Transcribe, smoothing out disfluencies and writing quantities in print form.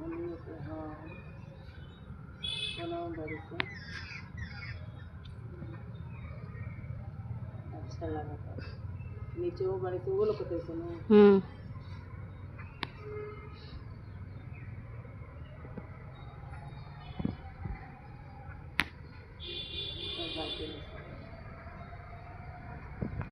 हाँ बनाओ बड़ी से अच्छा लगा था नीचे वो बड़े से वो लोग कैसे ना